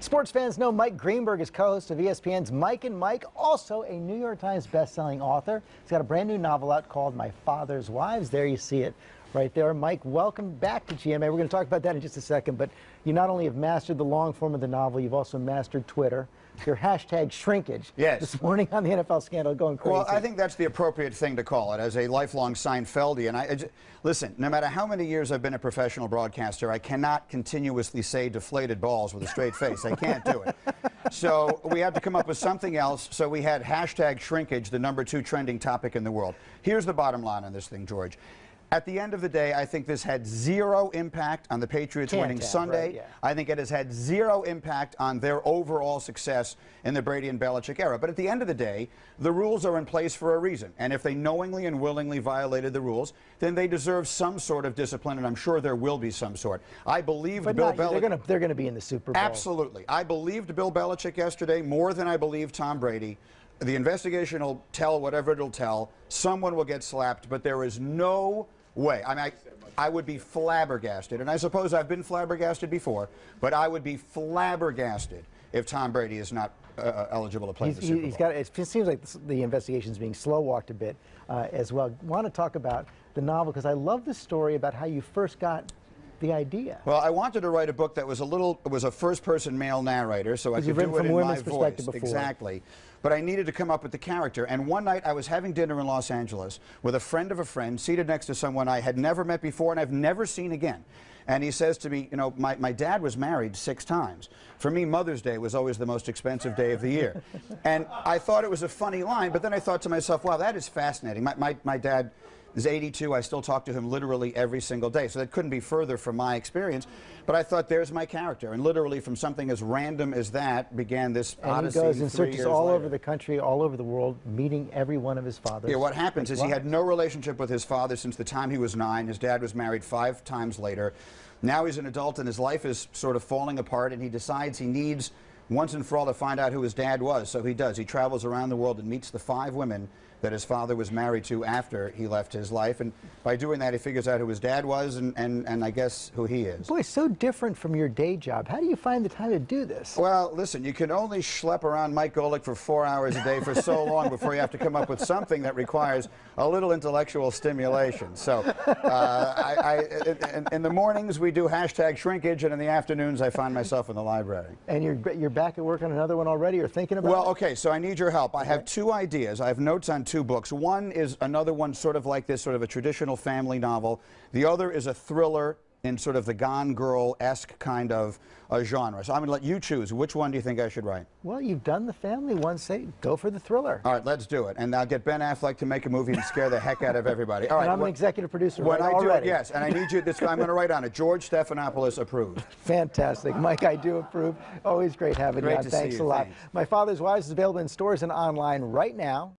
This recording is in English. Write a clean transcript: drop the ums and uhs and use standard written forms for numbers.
Sports fans know Mike Greenberg is co-host of ESPN's Mike and Mike, also a New York Times best-selling author. He's got a brand new novel out called My Father's Wives. There you see it right there. Mike, welcome back to GMA. We're going to talk about that in just a second, but you not only have mastered the long form of the novel, you've also mastered Twitter. Your hashtag shrinkage this morning on the NFL scandal going crazy. Well, I think that's the appropriate thing to call it as a lifelong Seinfeldian. Listen, no matter how many years I've been a professional broadcaster, I cannot continuously say deflated balls with a straight face. I can't do it. So we had to come up with something else. So we had hashtag shrinkage, the #2 trending topic in the world. Here's the bottom line on this thing, George. At the end of the day, I think this had zero impact on the Patriots winning Sunday. Right, yeah. I think it has had zero impact on their overall success in the Brady and Belichick era. But at the end of the day, the rules are in place for a reason. And if they knowingly and willingly violated the rules, then they deserve some sort of discipline, and I'm sure there will be some sort. I believed Bill Belichick. They're going to be in the Super Bowl. Absolutely. I believed Bill Belichick yesterday more than I believed Tom Brady. The investigation will tell whatever it'll tell. Someone will get slapped, but there is no way. I mean, I would be flabbergasted, and I suppose I've been flabbergasted before, but I would be flabbergasted if Tom Brady is not eligible to play the Super Bowl. It seems like the investigation is being slow-walked a bit as well. I want to talk about the novel because I love the story about how you first got the idea. Well, I wanted to write a book that was a first-person male narrator, so I could do it in my voice. Exactly. But I needed to come up with the character. And one night I was having dinner in Los Angeles with a friend of a friend, seated next to someone I had never met before and I've never seen again. And he says to me, you know, my dad was married 6 times. For me, Mother's Day was always the most expensive day of the year. And I thought it was a funny line, but then I thought to myself, wow, that is fascinating. My dad is 82. I still talk to him literally every single day. So that couldn't be further from my experience. But I thought, there's my character. And literally from something as random as that began this odyssey. And he goes and searches all over the country, all over the world, meeting every one of his fathers. Yeah, what happens is he had no relationship with his father since the time he was 9. His dad was married 5 times later. Now he's an adult and his life is sort of falling apart, and he decides he needs once and for all to find out who his dad was. So he does. He travels around the world and meets the 5 women that his father was married to after he left his life. And by doing that, he figures out who his dad was and I guess who he is. Boy, so different from your day job. How do you find the time to do this? Well, listen, you can only schlep around Mike Golick for 4 hours a day for so long before you have to come up with something that requires a little intellectual stimulation. So in the mornings, we do hashtag shrinkage, and in the afternoons, I find myself in the library. And you're back at work on another one already, or thinking about it? Well, okay, so I need your help. I have 2 ideas. I have notes on 2 books. One is another one sort of like this, sort of a traditional family novel. The other is a thriller in sort of the Gone Girl-esque kind of genre. So I'm going to let you choose. Which one do you think I should write? Well, you've done the family one. Say, go for the thriller. All right, let's do it. And I'll get Ben Affleck to make a movie and scare the heck out of everybody. All right. And I'm an executive producer when I do already. it, yes. And I need you, I'm going to write on it. George Stephanopoulos approved. Fantastic. Mike, I do approve. Always great having you on. Thanks a lot. Thanks. My Father's Wives is available in stores and online right now.